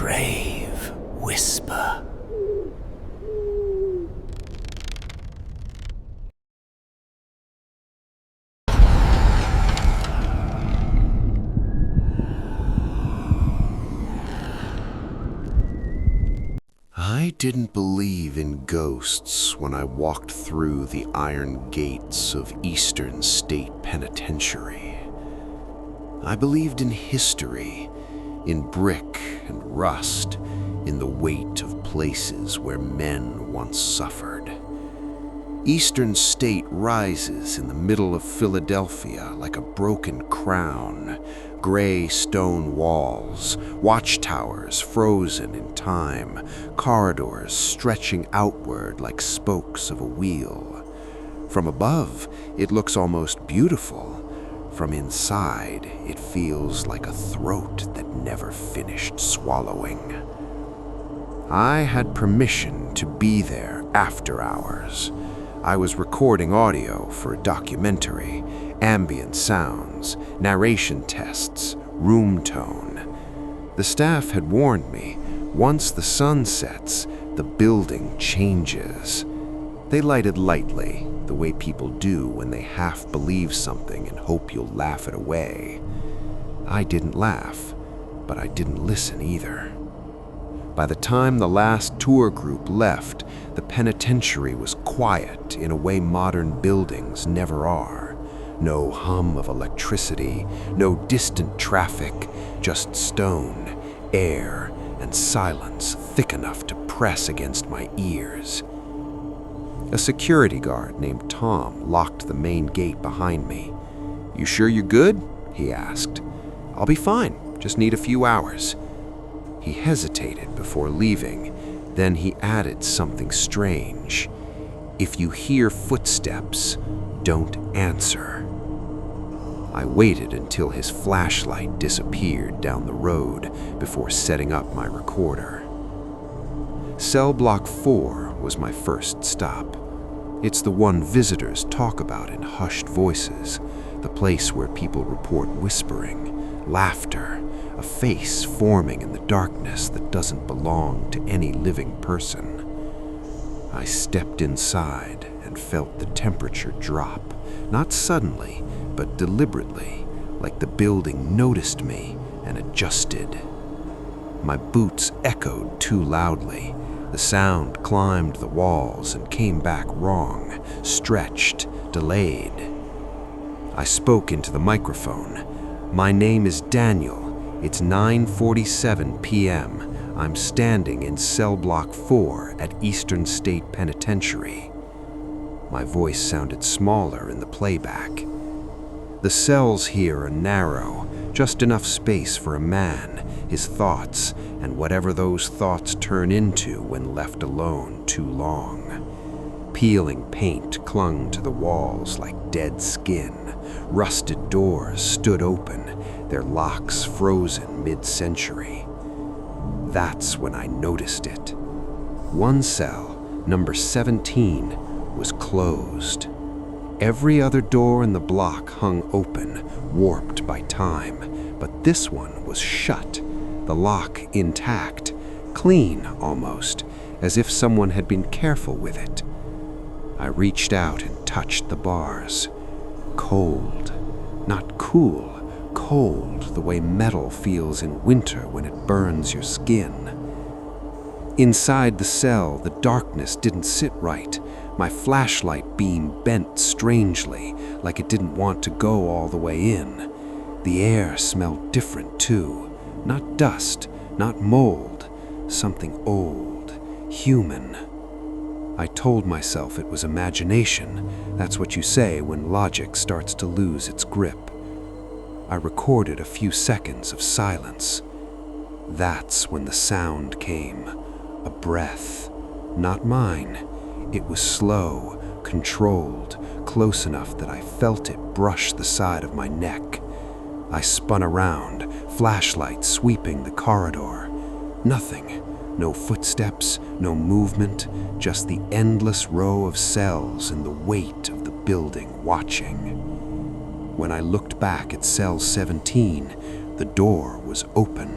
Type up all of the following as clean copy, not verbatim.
grave whisper. I didn't believe in ghosts when I walked through the iron gates of Eastern State Penitentiary. I believed in history, in brick and rust, in the weight of places where men once suffered. Eastern State rises in the middle of Philadelphia like a broken crown, gray stone walls, watchtowers frozen in time, corridors stretching outward like spokes of a wheel. From above, it looks almost beautiful. From inside, it feels like a throat that never finished swallowing. I had permission to be there after hours. I was recording audio for a documentary, ambient sounds, narration tests, room tone. The staff had warned me, once the sun sets, the building changes. They lighted lightly, the way people do when they half believe something and hope you'll laugh it away. I didn't laugh, but I didn't listen either. By the time the last tour group left, the penitentiary was quiet in a way modern buildings never are. No hum of electricity, no distant traffic, just stone, air, and silence thick enough to press against my ears. A security guard named Tom locked the main gate behind me. "You sure you're good?" he asked. "I'll be fine, just need a few hours." He hesitated before leaving, then he added something strange. "If you hear footsteps, don't answer." I waited until his flashlight disappeared down the road before setting up my recorder. Cell Block 4 was my first stop. It's the one visitors talk about in hushed voices, the place where people report whispering, laughter, a face forming in the darkness that doesn't belong to any living person. I stepped inside and felt the temperature drop, not suddenly, but deliberately, like the building noticed me and adjusted. My boots echoed too loudly. The sound climbed the walls and came back wrong, stretched, delayed. I spoke into the microphone. "My name is Daniel. It's 9:47 p.m. I'm standing in Cell Block 4 at Eastern State Penitentiary." My voice sounded smaller in the playback. "The cells here are narrow, just enough space for a man, his thoughts, and whatever those thoughts turn into when left alone too long." Peeling paint clung to the walls like dead skin. Rusted doors stood open, their locks frozen mid-century. That's when I noticed it. One cell, number 17, was closed. Every other door in the block hung open, warped by time, but this one was shut, the lock intact, clean almost, as if someone had been careful with it. I reached out and touched the bars. Cold, not cool, cold the way metal feels in winter when it burns your skin. Inside the cell, the darkness didn't sit right. My flashlight beam bent strangely, like it didn't want to go all the way in. The air smelled different too. Not dust, not mold, something old, human. I told myself it was imagination. That's what you say when logic starts to lose its grip. I recorded a few seconds of silence. That's when the sound came. A breath. Not mine. It was slow, controlled, close enough that I felt it brush the side of my neck. I spun around, flashlight sweeping the corridor. Nothing. No footsteps, no movement, just the endless row of cells and the weight of the building watching. When I looked back at cell 17, the door was open.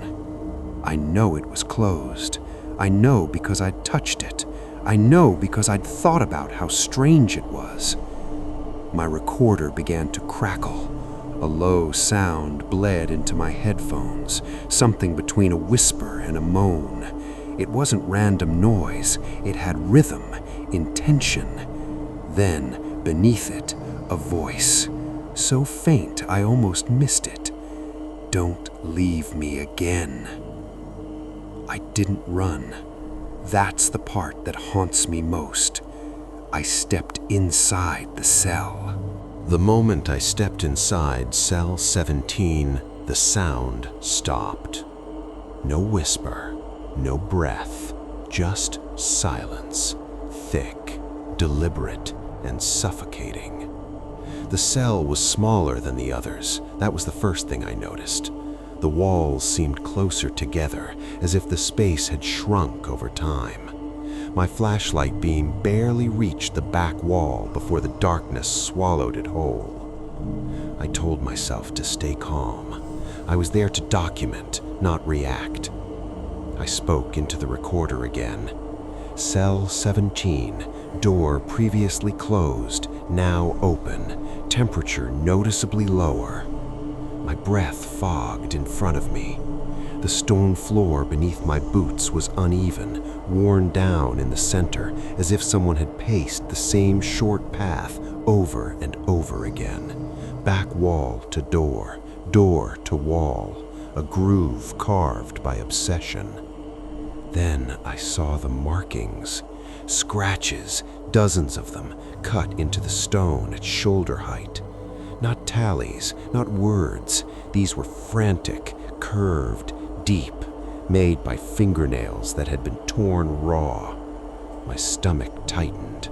I know it was closed. I know because I'd touched it. I know because I'd thought about how strange it was. My recorder began to crackle. A low sound bled into my headphones, something between a whisper and a moan. It wasn't random noise. It had rhythm, intention. Then, beneath it, a voice, so faint I almost missed it. "Don't leave me again." I didn't run. That's the part that haunts me most. I stepped inside the cell. The moment I stepped inside cell 17, the sound stopped. No whisper, no breath, just silence, thick, deliberate, and suffocating. The cell was smaller than the others. That was the first thing I noticed. The walls seemed closer together, as if the space had shrunk over time. My flashlight beam barely reached the back wall before the darkness swallowed it whole. I told myself to stay calm. I was there to document, not react. I spoke into the recorder again. Cell 17, door previously closed, now open, temperature noticeably lower. My breath fogged in front of me. The stone floor beneath my boots was uneven, worn down in the center, as if someone had paced the same short path over and over again. Back wall to door, door to wall, a groove carved by obsession. Then I saw the markings, scratches, dozens of them, cut into the stone at shoulder height. Not tallies, not words. These were frantic, curved, deep, made by fingernails that had been torn raw. My stomach tightened.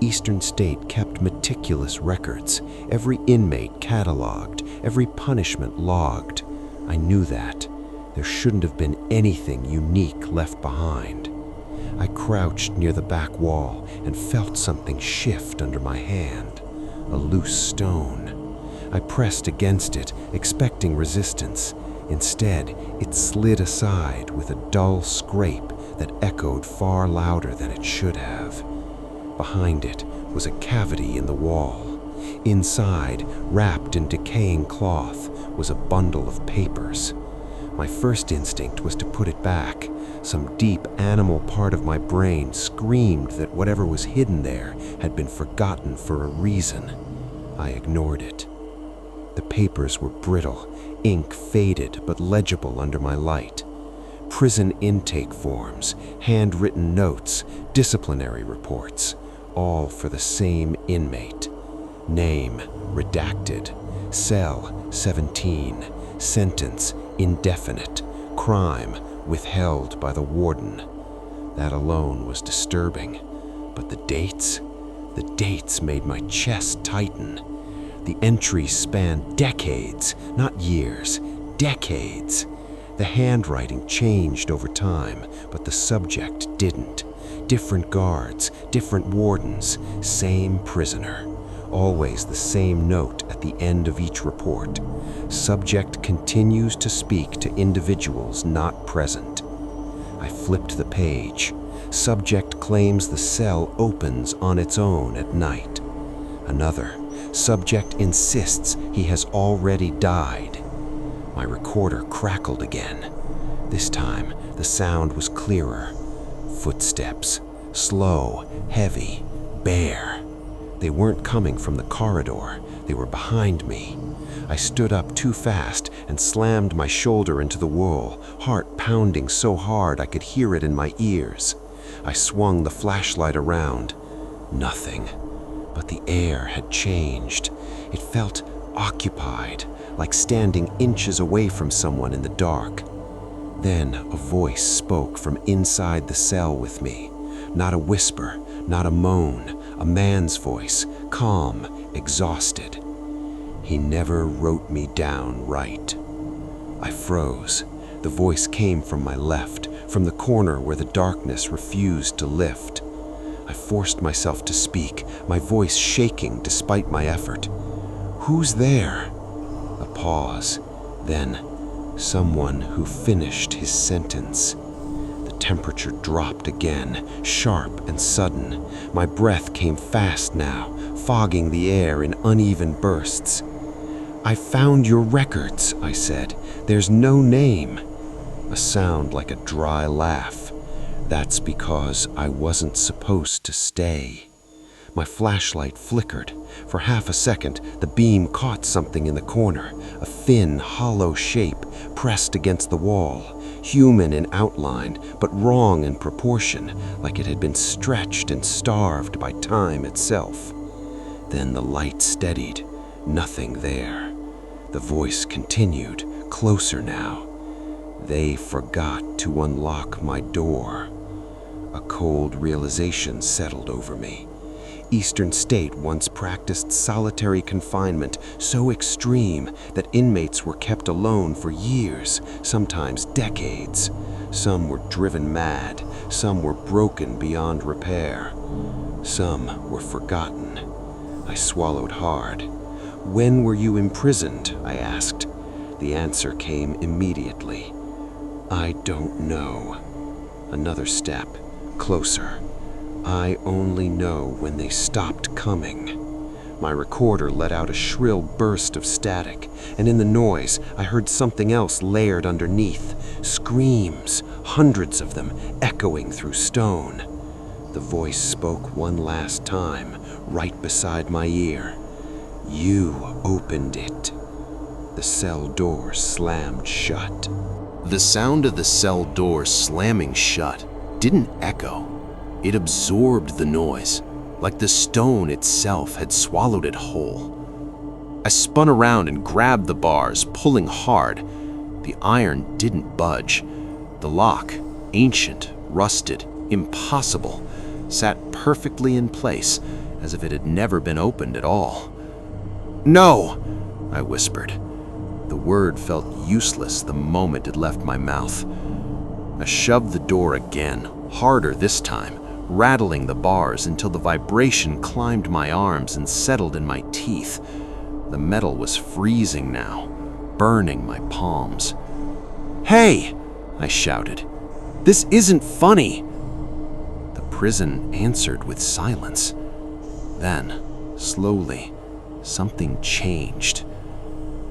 Eastern State kept meticulous records, every inmate cataloged, every punishment logged. I knew that. There shouldn't have been anything unique left behind. I crouched near the back wall and felt something shift under my hand. A loose stone. I pressed against it, expecting resistance. Instead, it slid aside with a dull scrape that echoed far louder than it should have. Behind it was a cavity in the wall. Inside, wrapped in decaying cloth, was a bundle of papers. My first instinct was to put it back. Some deep animal part of my brain screamed that whatever was hidden there had been forgotten for a reason. I ignored it. The papers were brittle, ink faded but legible under my light. Prison intake forms, handwritten notes, disciplinary reports, all for the same inmate. Name redacted, cell 17, sentence indefinite, crime withheld by the warden. That alone was disturbing, but the dates made my chest tighten. The entries spanned decades, not years, decades. The handwriting changed over time, but the subject didn't. Different guards, different wardens, same prisoner. Always the same note at the end of each report. Subject continues to speak to individuals not present. I flipped the page. Subject claims the cell opens on its own at night. Another. Subject insists he has already died. My recorder crackled again. This time, the sound was clearer. Footsteps. Slow, heavy, bare. They weren't coming from the corridor. They were behind me. I stood up too fast and slammed my shoulder into the wall, heart pounding so hard I could hear it in my ears. I swung the flashlight around. Nothing. But the air had changed. It felt occupied, like standing inches away from someone in the dark. Then a voice spoke from inside the cell with me. Not a whisper, not a moan, a man's voice, calm, exhausted. He never wrote me down right. I froze. The voice came from my left, from the corner where the darkness refused to lift. I forced myself to speak, my voice shaking despite my effort. "Who's there?" A pause. Then, Someone who finished his sentence. The temperature dropped again, sharp and sudden. My breath came fast now, fogging the air in uneven bursts. "I found your records," I said. "There's no name." A sound like a dry laugh. "That's because I wasn't supposed to stay." My flashlight flickered. For half a second, the beam caught something in the corner, a thin, hollow shape pressed against the wall, human in outline, but wrong in proportion, like it had been stretched and starved by time itself. Then the light steadied. Nothing there. The voice continued, closer now. "They forgot to unlock my door." A cold realization settled over me. Eastern State once practiced solitary confinement so extreme that inmates were kept alone for years, sometimes decades. Some were driven mad, some were broken beyond repair. Some were forgotten. I swallowed hard. "When were you imprisoned?" I asked. The answer came immediately. "I don't know." Another step, closer. "I only know when they stopped coming." My recorder let out a shrill burst of static, and in the noise, I heard something else layered underneath. Screams, hundreds of them, echoing through stone. The voice spoke one last time, right beside my ear. "You opened it." The cell door slammed shut. The sound of the cell door slamming shut didn't echo. It absorbed the noise, like the stone itself had swallowed it whole. I spun around and grabbed the bars, pulling hard. The iron didn't budge. The lock, ancient, rusted, impossible, sat perfectly in place, as if it had never been opened at all. "No!" I whispered. The word felt useless the moment it left my mouth. I shoved the door again, harder this time, rattling the bars until the vibration climbed my arms and settled in my teeth. The metal was freezing now, burning my palms. "Hey!" I shouted. "This isn't funny!" The prison answered with silence. Then, slowly, something changed.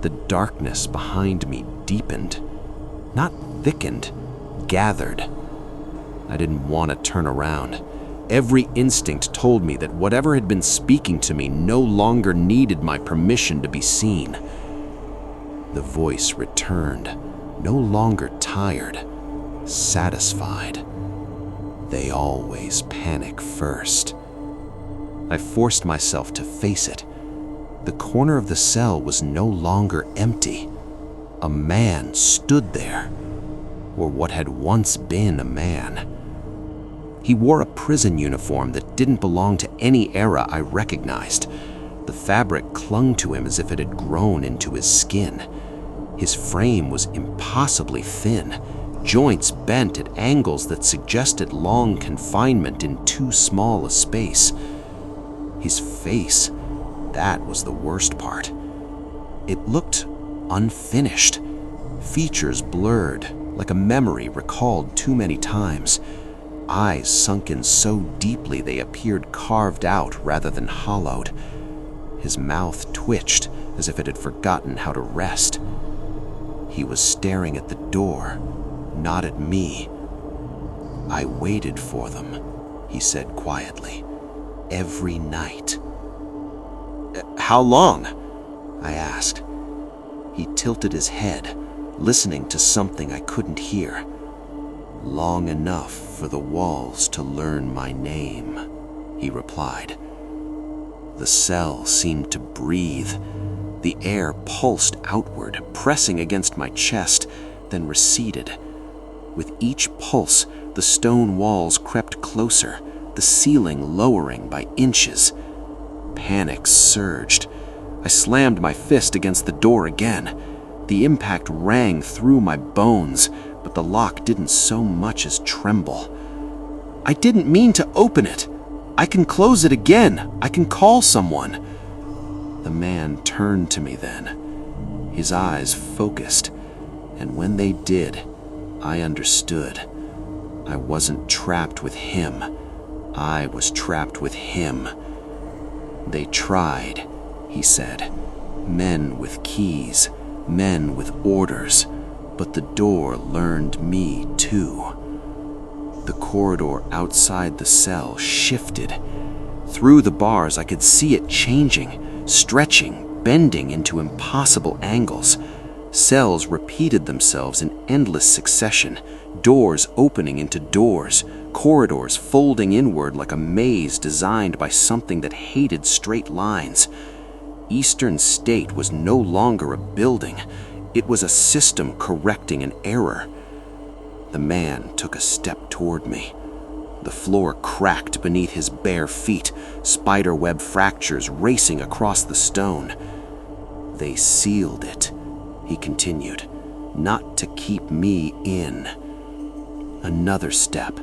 The darkness behind me deepened, not thickened, gathered. I didn't want to turn around. Every instinct told me that whatever had been speaking to me no longer needed my permission to be seen. The voice returned, no longer tired, satisfied. They always panic first. I forced myself to face it. The corner of the cell was no longer empty. A man stood there, or what had once been a man. He wore a prison uniform that didn't belong to any era I recognized. The fabric clung to him as if it had grown into his skin. His frame was impossibly thin, joints bent at angles that suggested long confinement in too small a space. His face, that was the worst part. It looked unfinished, features blurred, like a memory recalled too many times. Eyes sunken so deeply they appeared carved out rather than hollowed. His mouth twitched as if it had forgotten how to rest. He was staring at the door, not at me. "I waited for them," he said quietly, "every night." "How long?" I asked. He tilted his head, listening to something I couldn't hear. "Long enough for the walls to learn my name," he replied. The cell seemed to breathe. The air pulsed outward, pressing against my chest, then receded. With each pulse, the stone walls crept closer, the ceiling lowering by inches. Panic surged. I slammed my fist against the door again. The impact rang through my bones, but the lock didn't so much as tremble. "I didn't mean to open it. I can close it again. I can call someone." The man turned to me then, his eyes focused. And when they did, I understood. I wasn't trapped with him. I was trapped with him. They tried, he said. Men with keys, men with orders, but the door learned me too. The corridor outside the cell shifted. Through the bars, I could see it changing, stretching, bending into impossible angles. Cells repeated themselves in endless succession, doors opening into doors, corridors folding inward like a maze designed by something that hated straight lines. Eastern State was no longer a building. It was a system correcting an error. The man took a step toward me. The floor cracked beneath his bare feet, spiderweb fractures racing across the stone. They sealed it, he continued, not to keep me in. Another step,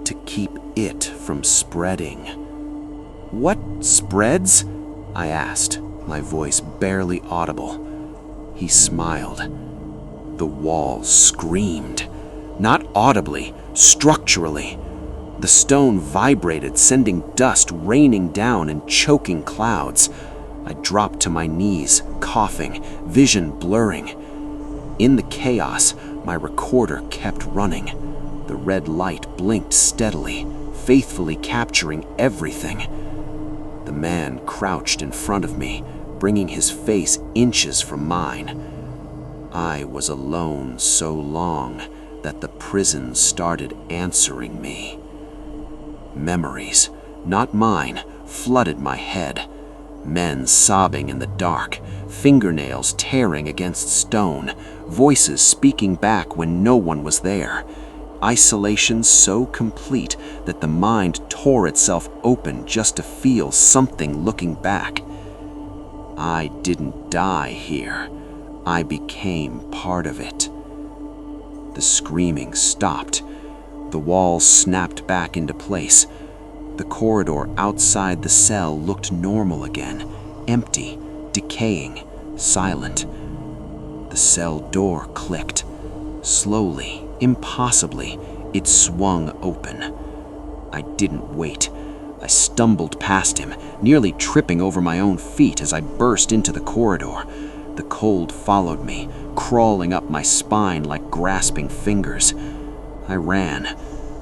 to keep it from spreading. What spreads? I asked, my voice barely audible. He smiled. The walls screamed, not audibly, structurally. The stone vibrated, sending dust raining down in choking clouds. I dropped to my knees, coughing, vision blurring. In the chaos, my recorder kept running. The red light blinked steadily, faithfully capturing everything. The man crouched in front of me, bringing his face inches from mine. I was alone so long that the prison started answering me. Memories, not mine, flooded my head. Men sobbing in the dark, fingernails tearing against stone, voices speaking back when no one was there. Isolation so complete that the mind tore itself open just to feel something looking back. I didn't die here. I became part of it. The screaming stopped. The walls snapped back into place. The corridor outside the cell looked normal again, empty, decaying, silent. The cell door clicked. Slowly, impossibly, it swung open. I didn't wait. I stumbled past him, nearly tripping over my own feet as I burst into the corridor. The cold followed me, crawling up my spine like grasping fingers. I ran.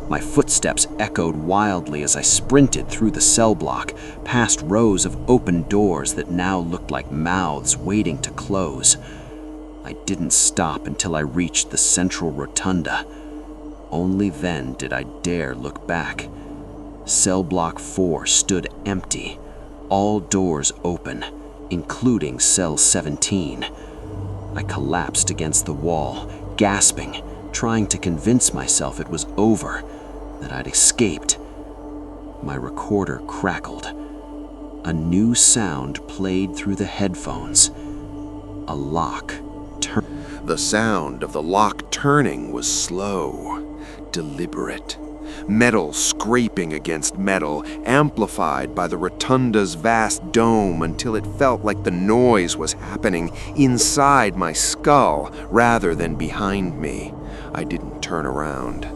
My footsteps echoed wildly as I sprinted through the cell block, past rows of open doors that now looked like mouths waiting to close. I didn't stop until I reached the central rotunda. Only then did I dare look back. Cell block 4 stood empty, all doors open, including cell 17. I collapsed against the wall, gasping, trying to convince myself it was over, that I'd escaped. My recorder crackled. A new sound played through the headphones. A lock turned. The sound of the lock turning was slow, deliberate. Metal scraping against metal, amplified by the rotunda's vast dome until it felt like the noise was happening inside my skull rather than behind me. I didn't turn around.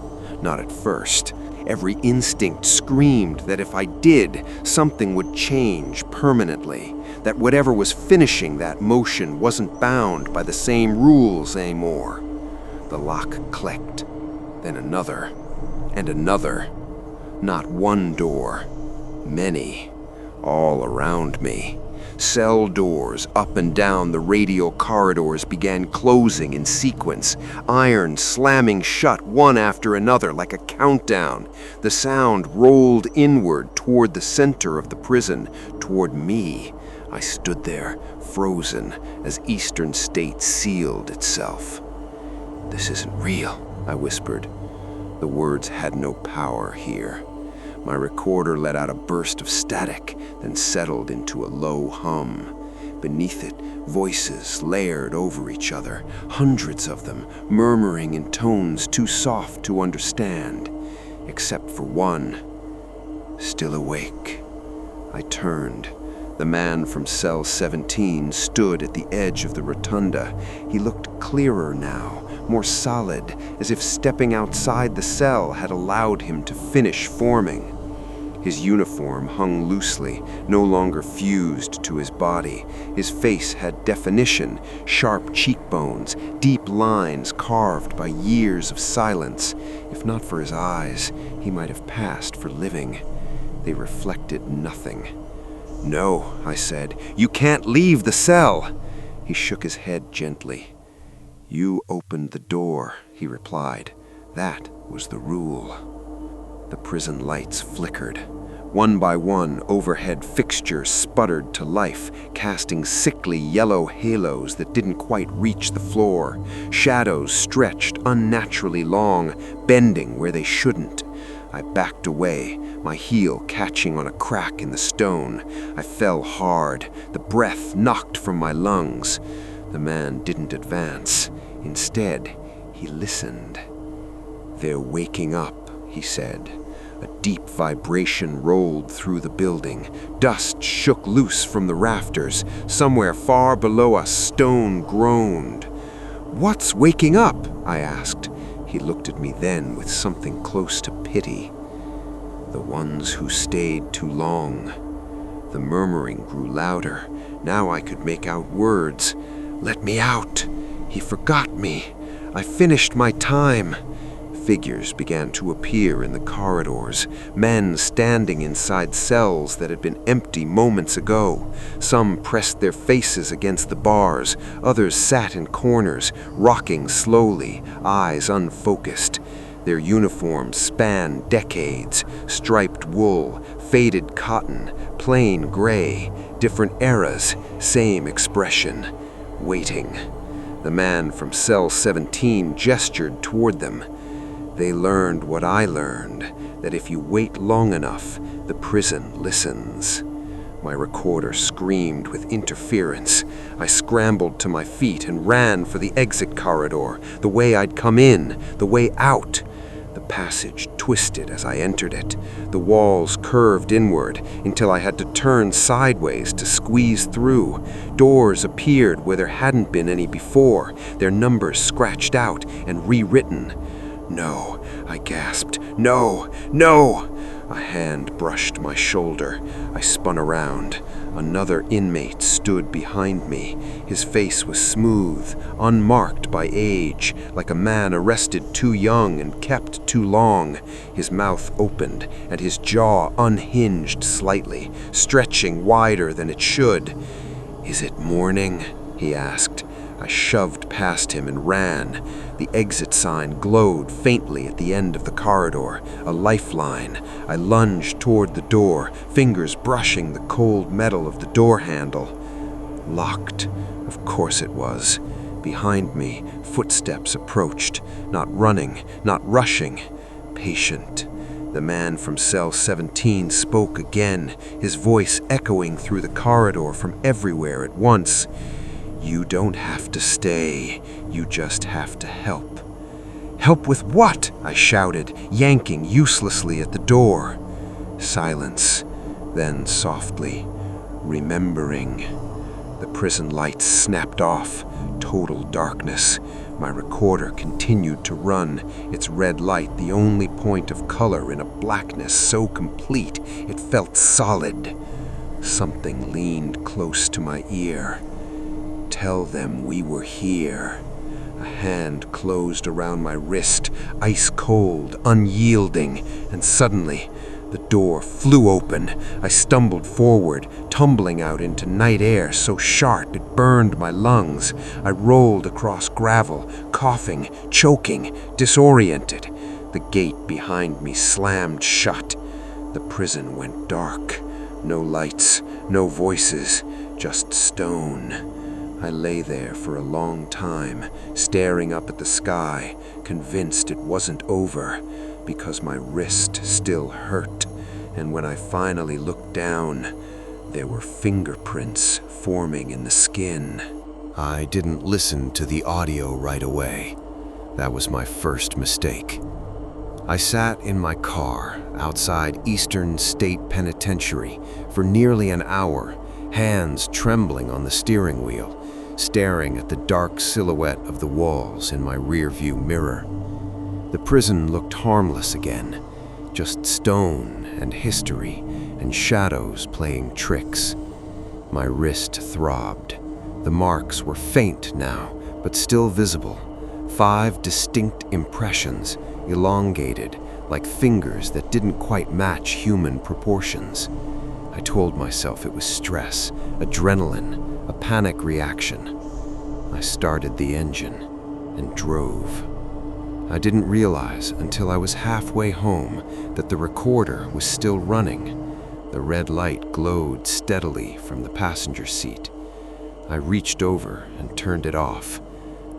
Not at first. Every instinct screamed that if I did, something would change permanently, that whatever was finishing that motion wasn't bound by the same rules anymore. The lock clicked, then another, and another. Not one door, many, all around me. Cell doors up and down the radial corridors began closing in sequence, iron slamming shut one after another like a countdown. The sound rolled inward toward the center of the prison, toward me. I stood there, frozen, as Eastern State sealed itself. "This isn't real," I whispered. The words had no power here. My recorder let out a burst of static, then settled into a low hum. Beneath it, voices layered over each other, hundreds of them, murmuring in tones too soft to understand, except for one. Still awake. I turned. The man from cell 17 stood at the edge of the rotunda. He looked clearer now, more solid, as if stepping outside the cell had allowed him to finish forming. His uniform hung loosely, no longer fused to his body. His face had definition, sharp cheekbones, deep lines carved by years of silence. If not for his eyes, he might have passed for living. They reflected nothing. "No," I said, "you can't leave the cell." He shook his head gently. "You opened the door," he replied. "That was the rule." The prison lights flickered. One by one, overhead fixtures sputtered to life, casting sickly yellow halos that didn't quite reach the floor. Shadows stretched unnaturally long, bending where they shouldn't. I backed away, my heel catching on a crack in the stone. I fell hard, the breath knocked from my lungs. The man didn't advance. Instead, he listened. "They're waking up," he said. A deep vibration rolled through the building. Dust shook loose from the rafters. Somewhere far below us, stone groaned. "What's waking up?" I asked. He looked at me then with something close to pity. "The ones who stayed too long." The murmuring grew louder. Now I could make out words. "Let me out. He forgot me. I finished my time." Figures began to appear in the corridors, men standing inside cells that had been empty moments ago. Some pressed their faces against the bars, others sat in corners, rocking slowly, eyes unfocused. Their uniforms spanned decades, striped wool, faded cotton, plain gray, different eras, same expression, waiting. The man from cell 17 gestured toward them. They learned what I learned, that if you wait long enough, the prison listens. My recorder screamed with interference. I scrambled to my feet and ran for the exit corridor, the way I'd come in, the way out. The passage twisted as I entered it. The walls curved inward until I had to turn sideways to squeeze through. Doors appeared where there hadn't been any before, their numbers scratched out and rewritten. "No," I gasped. "No, no!" A hand brushed my shoulder. I spun around. Another inmate stood behind me. His face was smooth, unmarked by age, like a man arrested too young and kept too long. His mouth opened, and his jaw unhinged slightly, stretching wider than it should. "Is it morning?" he asked. I shoved past him and ran. The exit sign glowed faintly at the end of the corridor, a lifeline. I lunged toward the door, fingers brushing the cold metal of the door handle. Locked. Of course it was. Behind me, footsteps approached, not running, not rushing, patient. The man from cell 17 spoke again, his voice echoing through the corridor from everywhere at once. "You don't have to stay. You just have to help." "Help with what?" I shouted, yanking uselessly at the door. Silence. Then softly, "Remembering." The prison lights snapped off. Total darkness. My recorder continued to run, its red light the only point of color in a blackness so complete it felt solid. Something leaned close to my ear. "Tell them we were here." A hand closed around my wrist, ice cold, unyielding, and suddenly the door flew open. I stumbled forward, tumbling out into night air so sharp it burned my lungs. I rolled across gravel, coughing, choking, disoriented. The gate behind me slammed shut. The prison went dark. No lights, no voices, just stone. I lay there for a long time, staring up at the sky, convinced it wasn't over, because my wrist still hurt, and when I finally looked down, there were fingerprints forming in the skin. I didn't listen to the audio right away. That was my first mistake. I sat in my car outside Eastern State Penitentiary for nearly an hour, hands trembling on the steering wheel, staring at the dark silhouette of the walls in my rearview mirror. The prison looked harmless again, just stone and history and shadows playing tricks. My wrist throbbed. The marks were faint now, but still visible. 5 distinct impressions, elongated, like fingers that didn't quite match human proportions. I told myself it was stress, adrenaline, a panic reaction. I started the engine and drove. I didn't realize until I was halfway home that the recorder was still running. The red light glowed steadily from the passenger seat. I reached over and turned it off.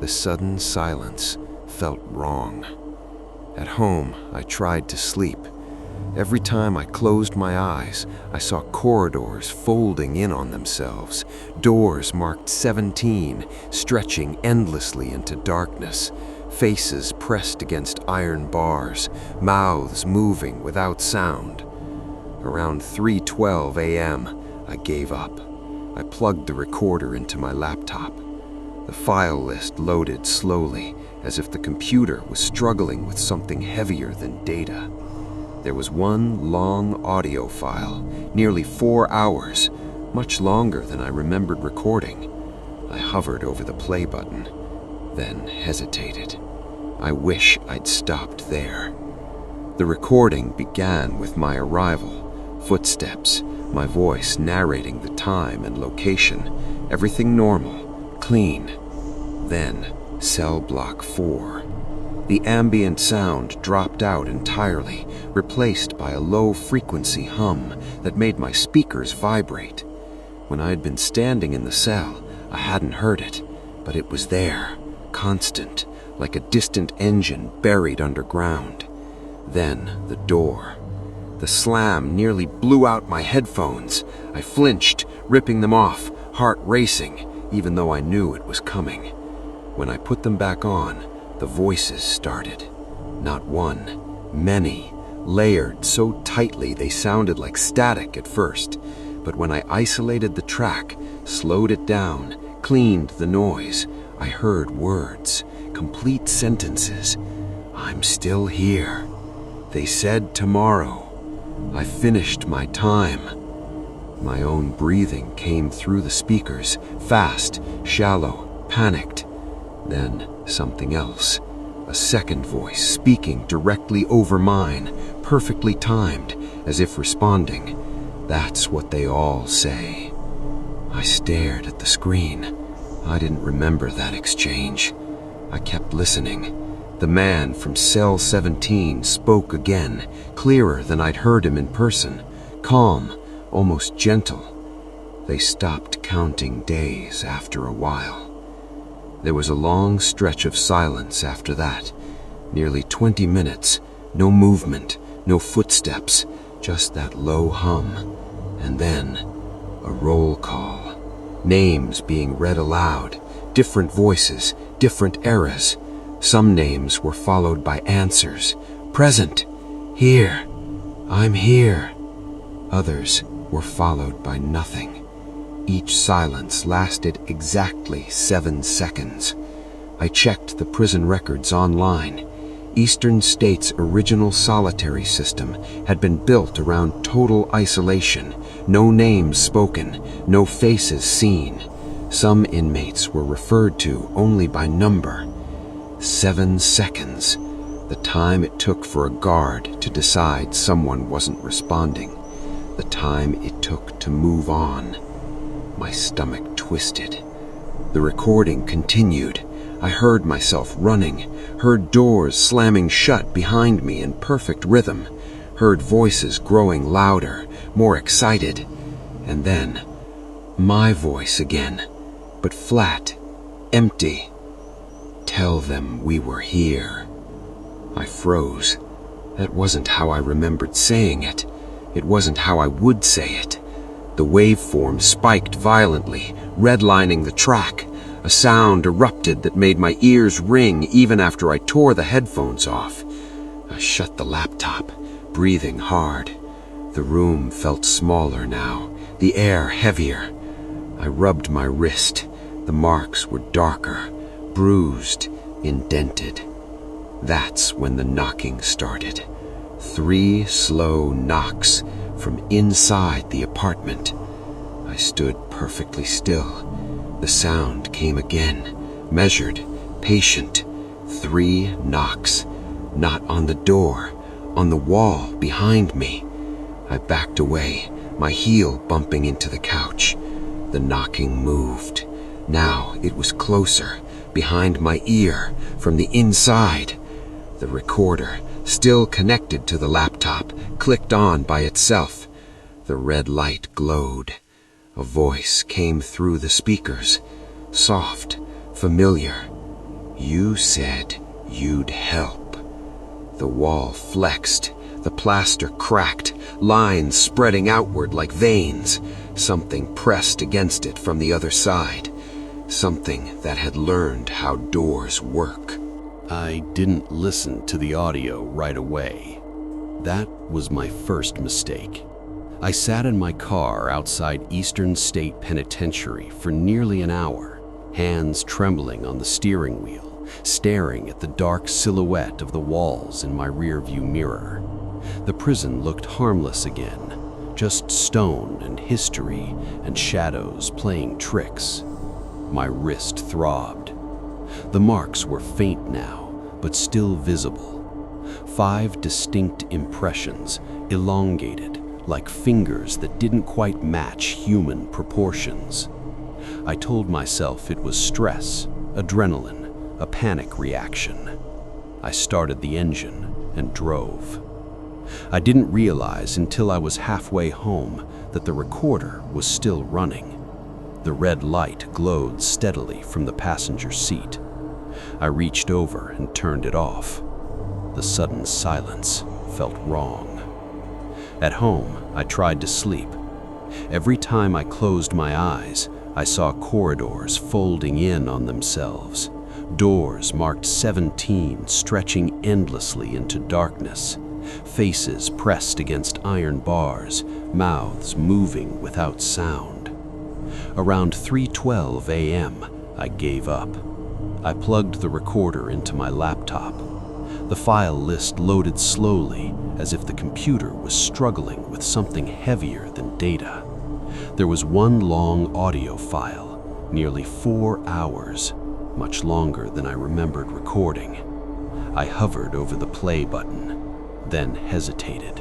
The sudden silence felt wrong. At home, I tried to sleep. Every time I closed my eyes, I saw corridors folding in on themselves, doors marked 17 stretching endlessly into darkness, faces pressed against iron bars, mouths moving without sound. Around 3:12 a.m., I gave up. I plugged the recorder into my laptop. The file list loaded slowly, as if the computer was struggling with something heavier than data. There was one long audio file, nearly 4 hours, much longer than I remembered recording. I hovered over the play button, then hesitated. I wish I'd stopped there. The recording began with my arrival. Footsteps, my voice narrating the time and location, everything normal, clean. Then, cell block 4. The ambient sound dropped out entirely, replaced by a low-frequency hum that made my speakers vibrate. When I had been standing in the cell, I hadn't heard it, but it was there, constant, like a distant engine buried underground. Then, the door. The slam nearly blew out my headphones. I flinched, ripping them off, heart racing, even though I knew it was coming. When I put them back on, the voices started. Not one, many, layered so tightly they sounded like static at first. But when I isolated the track, slowed it down, cleaned the noise, I heard words, complete sentences. I'm still here. They said tomorrow. I finished my time. My own breathing came through the speakers, fast, shallow, panicked. Then something else. A second voice speaking directly over mine, perfectly timed, as if responding. That's what they all say. I stared at the screen. I didn't remember that exchange. I kept listening. The man from cell 17 spoke again, clearer than I'd heard him in person, calm, almost gentle. They stopped counting days after a while. There was a long stretch of silence after that, nearly 20 minutes, no movement, no footsteps, just that low hum. And then, a roll call. Names being read aloud, different voices, different eras. Some names were followed by answers. Present. Here. I'm here. Others were followed by nothing. Each silence lasted exactly 7 seconds. I checked the prison records online. Eastern State's original solitary system had been built around total isolation, no names spoken, no faces seen. Some inmates were referred to only by number. 7 seconds, the time it took for a guard to decide someone wasn't responding, the time it took to move on. My stomach twisted. The recording continued. I heard myself running, heard doors slamming shut behind me in perfect rhythm, heard voices growing louder, more excited, and then my voice again, but flat, empty. Tell them we were here. I froze. That wasn't how I remembered saying it. It wasn't how I would say it. The waveform spiked violently, redlining the track. A sound erupted that made my ears ring even after I tore the headphones off. I shut the laptop, breathing hard. The room felt smaller now, the air heavier. I rubbed my wrist. The marks were darker, bruised, indented. That's when the knocking started. 3 slow knocks from inside the apartment. I stood perfectly still. The sound came again, measured, patient. 3 knocks, not on the door, on the wall behind me. I backed away, my heel bumping into the couch. The knocking moved. Now it was closer, behind my ear, from the inside. The recorder, still connected to the laptop, clicked on by itself. The red light glowed. A voice came through the speakers, soft, familiar. You said you'd help. The wall flexed. The plaster cracked, lines spreading outward like veins. Something pressed against it from the other side. Something that had learned how doors work. I didn't listen to the audio right away. That was my first mistake. I sat in my car outside Eastern State Penitentiary for nearly an hour, hands trembling on the steering wheel, staring at the dark silhouette of the walls in my rearview mirror. The prison looked harmless again, just stone and history and shadows playing tricks. My wrist throbbed. The marks were faint now, but still visible. 5 distinct impressions, elongated, like fingers that didn't quite match human proportions. I told myself it was stress, adrenaline, a panic reaction. I started the engine and drove. I didn't realize until I was halfway home that the recorder was still running. The red light glowed steadily from the passenger seat. I reached over and turned it off. The sudden silence felt wrong. At home, I tried to sleep. Every time I closed my eyes, I saw corridors folding in on themselves, doors marked 17 stretching endlessly into darkness, faces pressed against iron bars, mouths moving without sound. Around 3:12 a.m., I gave up. I plugged the recorder into my laptop. The file list loaded slowly, as if the computer was struggling with something heavier than data. There was one long audio file, nearly 4 hours, much longer than I remembered recording. I hovered over the play button, then hesitated.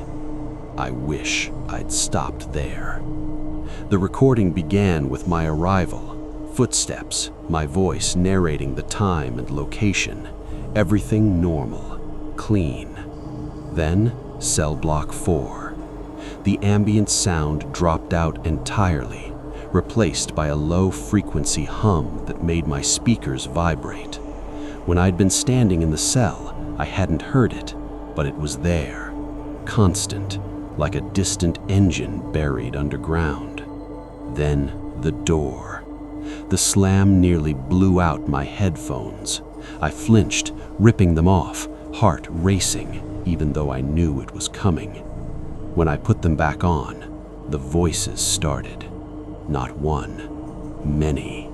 I wish I'd stopped there. The recording began with my arrival, footsteps, my voice narrating the time and location, everything normal, clean. Then, cell block 4. The ambient sound dropped out entirely, replaced by a low-frequency hum that made my speakers vibrate. When I'd been standing in the cell, I hadn't heard it, but it was there, constant, like a distant engine buried underground. Then the door. The slam nearly blew out my headphones. I flinched, ripping them off, heart racing, even though I knew it was coming. When I put them back on, the voices started. Not one, many,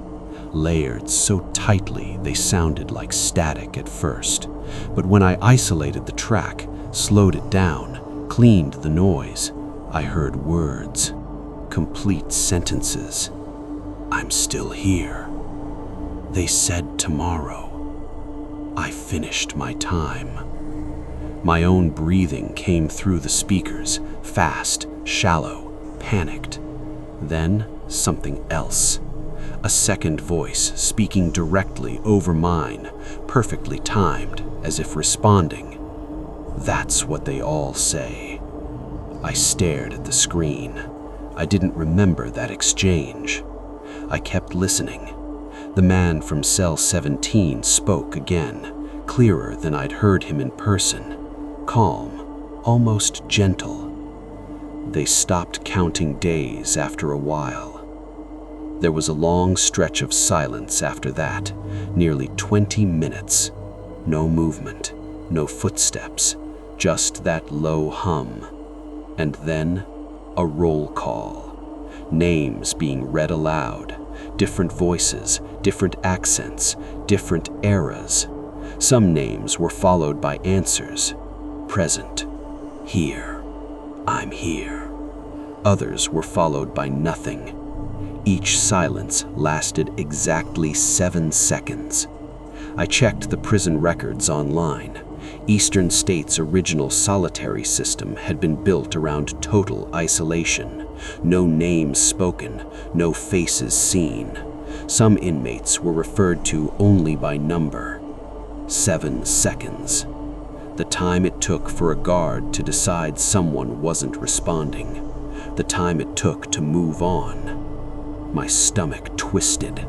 layered so tightly they sounded like static at first. But when I isolated the track, slowed it down, cleaned the noise, I heard words, complete sentences. I'm still here. They said tomorrow. I finished my time. My own breathing came through the speakers, fast, shallow, panicked. Then something else. A second voice speaking directly over mine, perfectly timed, as if responding. That's what they all say. I stared at the screen. I didn't remember that exchange. I kept listening. The man from cell 17 spoke again, clearer than I'd heard him in person. Calm, almost gentle. They stopped counting days after a while. There was a long stretch of silence after that, nearly 20 minutes. No movement, no footsteps, just that low hum. And then a roll call. names being read aloud, different voices, different accents, different eras. Some names were followed by answers. Present. Here. I'm here. Others were followed by nothing. Each silence lasted exactly 7 seconds. I checked the prison records online. Eastern State's original solitary system had been built around total isolation. No names spoken, no faces seen. Some inmates were referred to only by number. 7 seconds. The time it took for a guard to decide someone wasn't responding. The time it took to move on. My stomach twisted.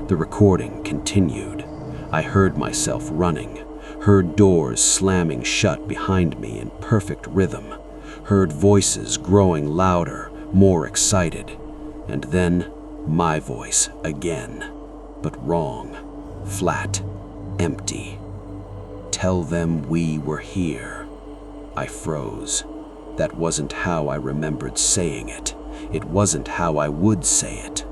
The recording continued. I heard myself running, heard doors slamming shut behind me in perfect rhythm, heard voices growing louder, more excited, and then my voice again, but wrong, flat, empty. Tell them we were here. I froze. That wasn't how I remembered saying it. It wasn't how I would say it.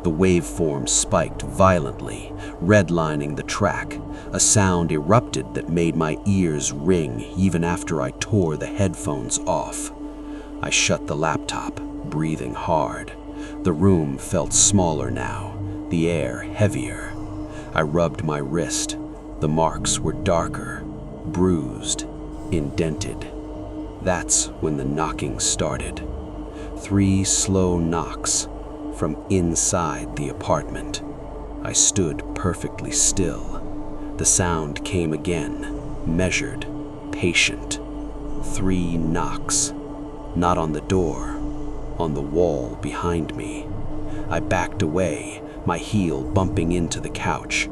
The waveform spiked violently, redlining the track. A sound erupted that made my ears ring even after I tore the headphones off. I shut the laptop, breathing hard. The room felt smaller now, the air heavier. I rubbed my wrist. The marks were darker, bruised, indented. That's when the knocking started. 3 slow knocks from inside the apartment. I stood perfectly still. The sound came again, measured, patient. 3 knocks. Not on the door, on the wall behind me. I backed away, my heel bumping into the couch.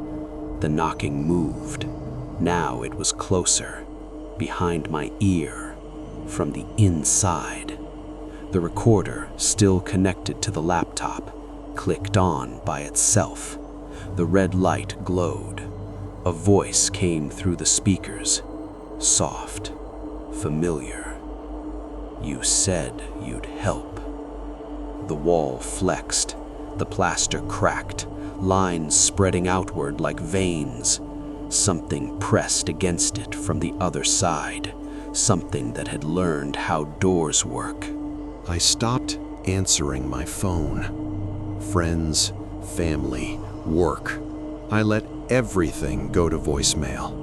The knocking moved. Now it was closer, behind my ear, from the inside. The recorder, still connected to the laptop, clicked on by itself. The red light glowed. A voice came through the speakers, soft, familiar. You said you'd help. The wall flexed. The plaster cracked, lines spreading outward like veins. Something pressed against it from the other side, something that had learned how doors work. I stopped answering my phone. Friends, family, work. I let everything go to voicemail.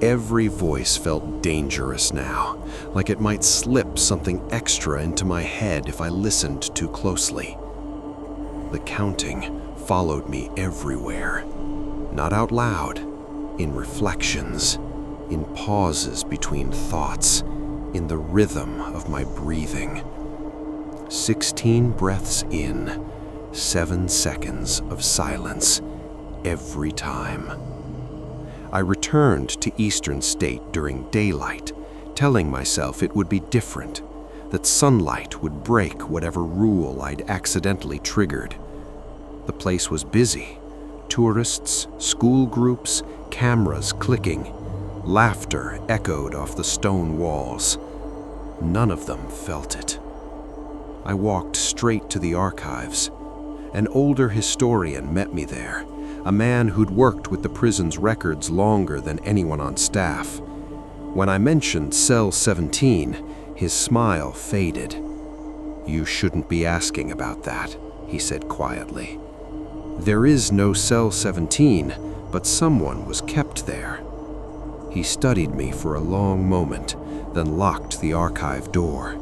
Every voice felt dangerous now, like it might slip something extra into my head if I listened too closely. The counting followed me everywhere, not out loud, in reflections, in pauses between thoughts, in the rhythm of my breathing. 16 breaths in, 7 seconds of silence every time. I returned to Eastern State during daylight, telling myself it would be different, that sunlight would break whatever rule I'd accidentally triggered. The place was busy. Tourists, school groups, cameras clicking. Laughter echoed off the stone walls. None of them felt it. I walked straight to the archives. An older historian met me there, a man who'd worked with the prison's records longer than anyone on staff. When I mentioned Cell 17, his smile faded. "You shouldn't be asking about that," he said quietly. "There is no Cell 17, but someone was kept there." He studied me for a long moment, then locked the archive door.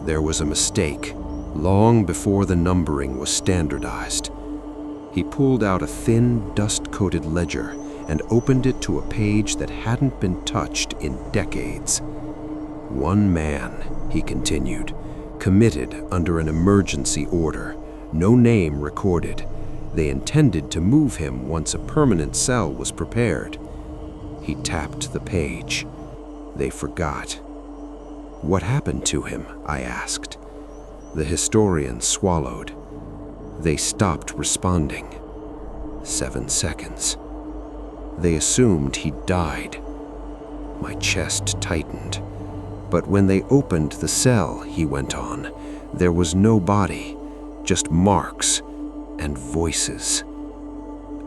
There was a mistake, long before the numbering was standardized. He pulled out a thin, dust-coated ledger and opened it to a page that hadn't been touched in decades. "One man," he continued, "committed under an emergency order, no name recorded. They intended to move him once a permanent cell was prepared." He tapped the page. They forgot. "What happened to him?" I asked. The historian swallowed. They stopped responding. 7 seconds. They assumed he died. My chest tightened. But when they opened the cell, he went on, there was no body, just marks and voices.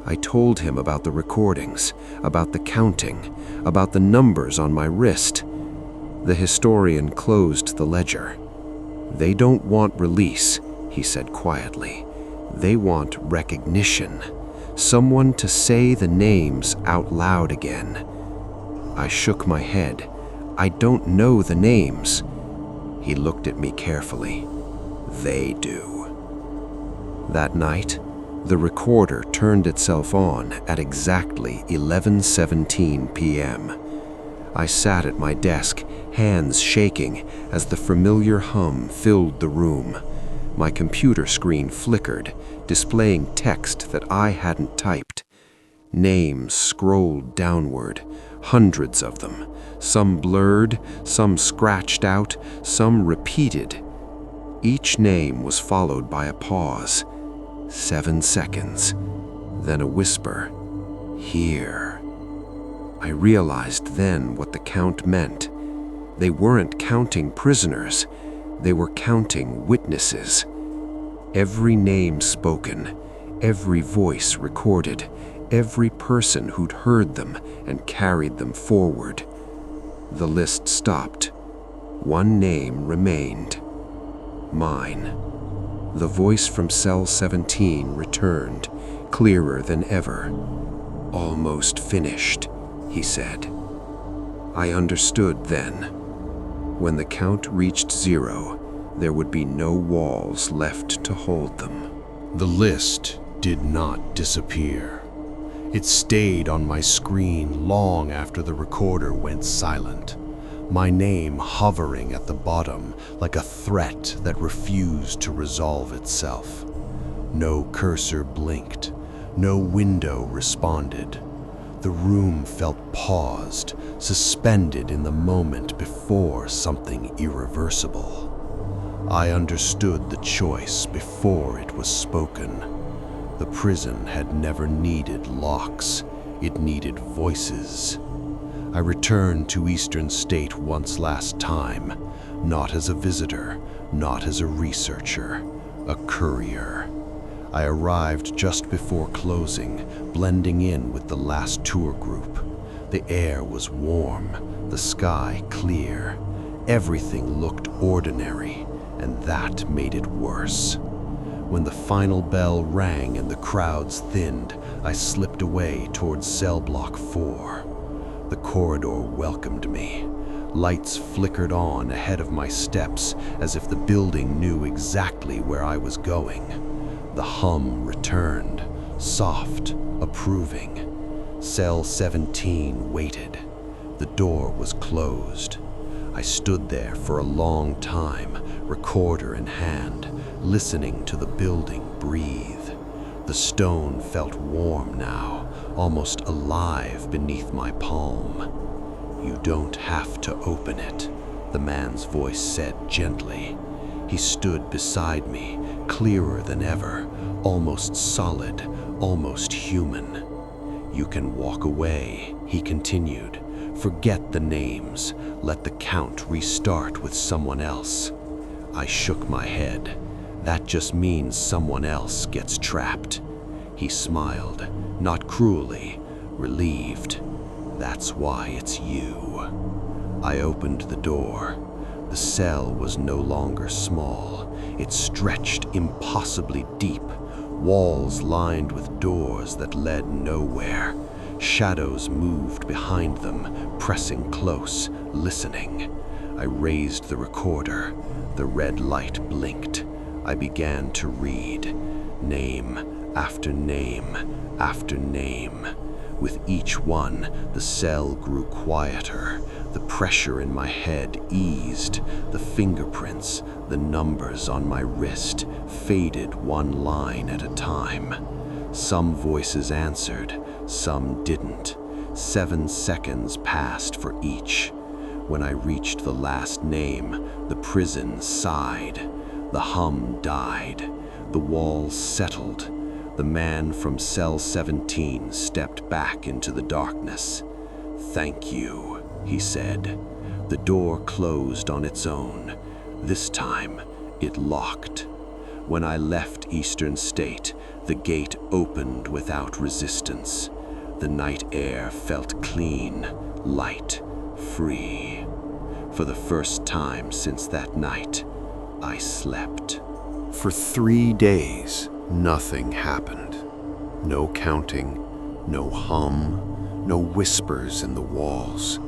I told him about the recordings, about the counting, about the numbers on my wrist. The historian closed the ledger. They don't want release, he said quietly. They want recognition. Someone to say the names out loud again. I shook my head. I don't know the names. He looked at me carefully. They do. That night, the recorder turned itself on at exactly 11:17 p.m. I sat at my desk, hands shaking as the familiar hum filled the room. My computer screen flickered, displaying text that I hadn't typed. Names scrolled downward, hundreds of them, some blurred, some scratched out, some repeated. Each name was followed by a pause. 7 seconds, then a whisper, "Here." I realized then what the count meant. They weren't counting prisoners, they were counting witnesses. Every name spoken, every voice recorded, every person who'd heard them and carried them forward. The list stopped. One name remained. Mine. The voice from cell 17 returned, clearer than ever. "Almost finished," he said. I understood then. When the count reached 0, there would be no walls left to hold them. The list did not disappear. It stayed on my screen long after the recorder went silent, my name hovering at the bottom like a threat that refused to resolve itself. No cursor blinked, no window responded. The room felt paused, suspended in the moment before something irreversible. I understood the choice before it was spoken. The prison had never needed locks, it needed voices. I returned to Eastern State once last time, not as a visitor, not as a researcher, a courier. I arrived just before closing, blending in with the last tour group. The air was warm, the sky clear. Everything looked ordinary, and that made it worse. When the final bell rang and the crowds thinned, I slipped away towards cell block 4. The corridor welcomed me. Lights flickered on ahead of my steps as if the building knew exactly where I was going. The hum returned, soft, approving. Cell 17 waited. The door was closed. I stood there for a long time, recorder in hand, listening to the building breathe. The stone felt warm now, almost alive beneath my palm. "You don't have to open it," the man's voice said gently. He stood beside me, clearer than ever, almost solid, almost human. "You can walk away," he continued. "Forget the names. Let the count restart with someone else." I shook my head. "That just means someone else gets trapped." He smiled, not cruelly, relieved. "That's why it's you." I opened the door. The cell was no longer small. It stretched impossibly deep, walls lined with doors that led nowhere. Shadows moved behind them, pressing close, listening. I raised the recorder. The red light blinked. I began to read. Name after name after name. With each one, the cell grew quieter. The pressure in my head eased. The fingerprints, the numbers on my wrist, faded one line at a time. Some voices answered, some didn't. 7 seconds passed for each. When I reached the last name, the prison sighed. The hum died. The walls settled. The man from cell 17 stepped back into the darkness. "Thank you," he said. The door closed on its own. This time, it locked. When I left Eastern State, the gate opened without resistance. The night air felt clean, light, free. For the first time since that night, I slept. For 3 days, nothing happened. No counting, no hum, no whispers in the walls.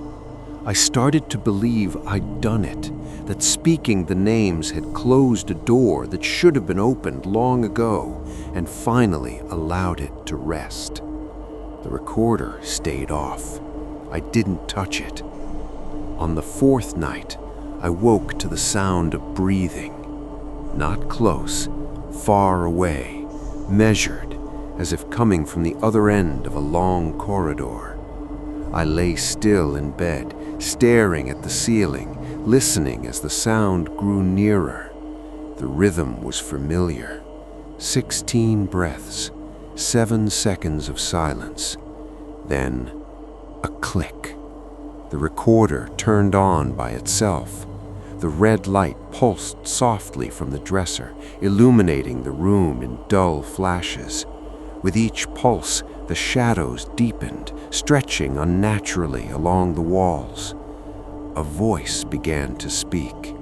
I started to believe I'd done it, that speaking the names had closed a door that should have been opened long ago, and finally allowed it to rest. The recorder stayed off. I didn't touch it. On the 4th night, I woke to the sound of breathing. Not close, far away, measured, as if coming from the other end of a long corridor. I lay still in bed, staring at the ceiling, listening as the sound grew nearer. The rhythm was familiar. 16 breaths, 7 seconds of silence. Then, a click. The recorder turned on by itself. The red light pulsed softly from the dresser, illuminating the room in dull flashes. With each pulse, the shadows deepened, stretching unnaturally along the walls. A voice began to speak.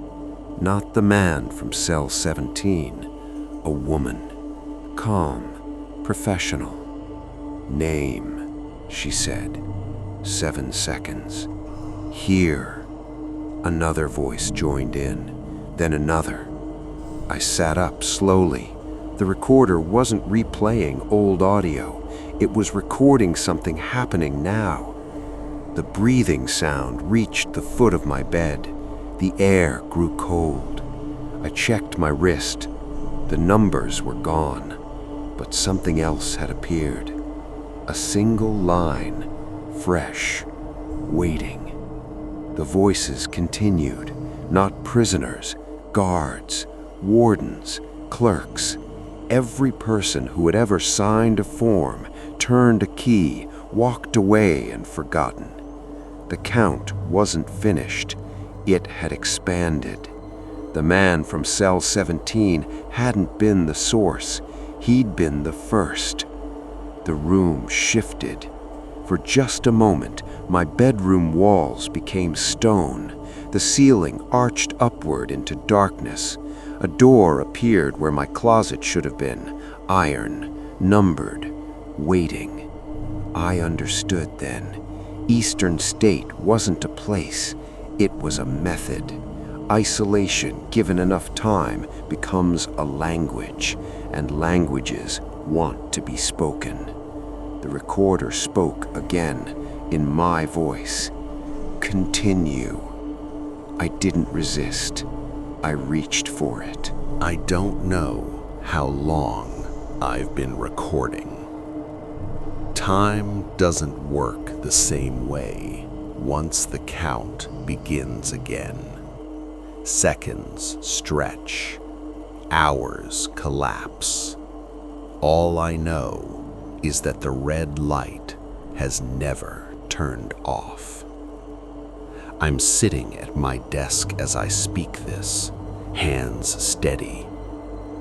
Not the man from cell 17, a woman. Calm, professional. Name, she said. 7 seconds. Here. Another voice joined in, then another. I sat up slowly. The recorder wasn't replaying old audio. It was recording something happening now. The breathing sound reached the foot of my bed. The air grew cold. I checked my wrist. The numbers were gone, but something else had appeared. A single line, fresh, waiting. The voices continued, not prisoners, guards, wardens, clerks. Every person who had ever signed a form, turned a key, walked away and forgotten. The count wasn't finished. It had expanded. The man from cell 17 hadn't been the source. He'd been the first. The room shifted. For just a moment, my bedroom walls became stone. The ceiling arched upward into darkness. A door appeared where my closet should have been, iron, numbered, waiting. I understood then. Eastern State wasn't a place, it was a method. Isolation, given enough time, becomes a language, and languages want to be spoken. The recorder spoke again, in my voice. Continue. I didn't resist. I reached for it. I don't know how long I've been recording. Time doesn't work the same way once the count begins again. Seconds stretch, hours collapse. All I know is that the red light has never turned off. I'm sitting at my desk as I speak this, hands steady,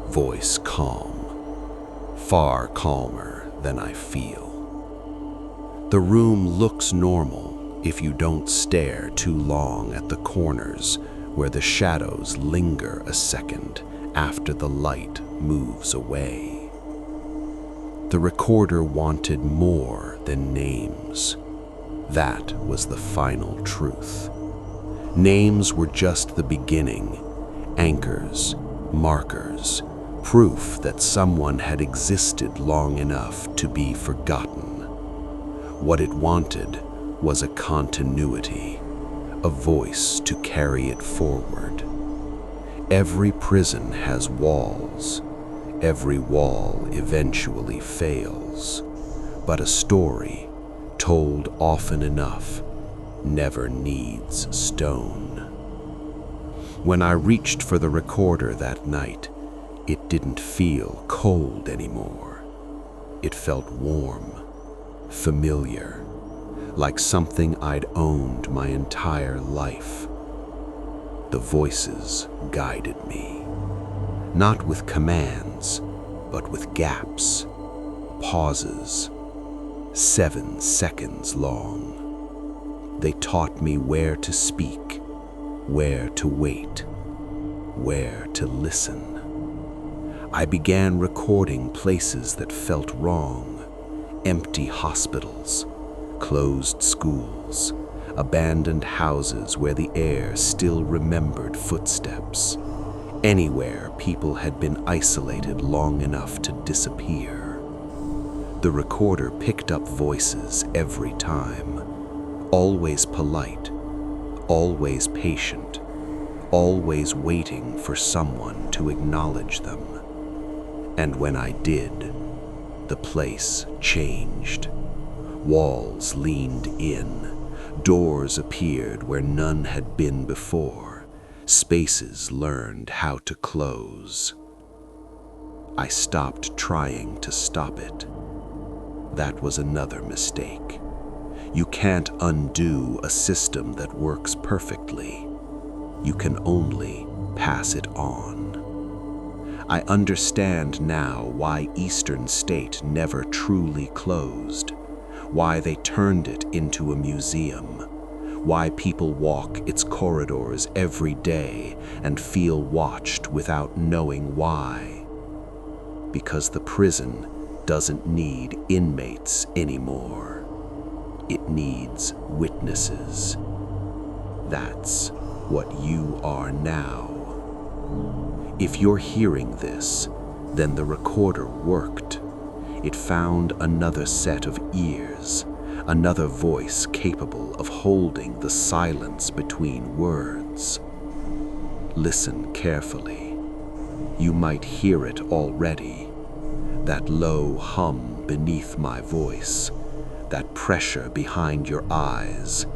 voice calm, far calmer than I feel. The room looks normal if you don't stare too long at the corners where the shadows linger a second after the light moves away. The recorder wanted more than names. That was the final truth. Names were just the beginning, anchors, markers, proof that someone had existed long enough to be forgotten. What it wanted was a continuity, a voice to carry it forward. Every prison has walls. Every wall eventually fails. But a story, told often enough, never needs stone. When I reached for the recorder that night, it didn't feel cold anymore. It felt warm, familiar, like something I'd owned my entire life. The voices guided me, not with commands, but with gaps, pauses, 7 seconds long. They taught me where to speak, where to wait, where to listen. I began recording places that felt wrong: empty hospitals, closed schools, abandoned houses where the air still remembered footsteps, anywhere people had been isolated long enough to disappear. The recorder picked up voices every time, always polite, always patient, always waiting for someone to acknowledge them. And when I did, the place changed. Walls leaned in, doors appeared where none had been before, spaces learned how to close. I stopped trying to stop it. That was another mistake. You can't undo a system that works perfectly. You can only pass it on. I understand now why Eastern State never truly closed, why they turned it into a museum, why people walk its corridors every day and feel watched without knowing why. Because the prison doesn't need inmates anymore. It needs witnesses. That's what you are now. If you're hearing this, then the recorder worked. It found another set of ears, another voice capable of holding the silence between words. Listen carefully. You might hear it already. That low hum beneath my voice, that pressure behind your eyes,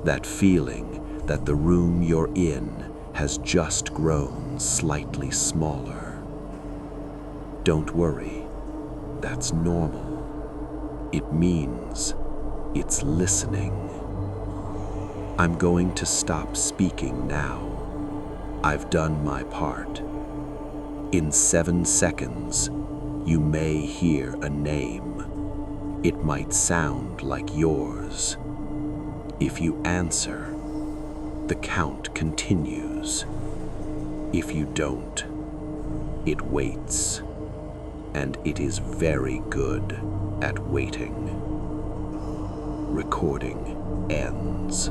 that feeling that the room you're in has just grown slightly smaller. Don't worry, that's normal. It means it's listening. I'm going to stop speaking now. I've done my part. In 7 seconds, you may hear a name. It might sound like yours. If you answer, the count continues. If you don't, it waits. And it is very good at waiting. Recording ends.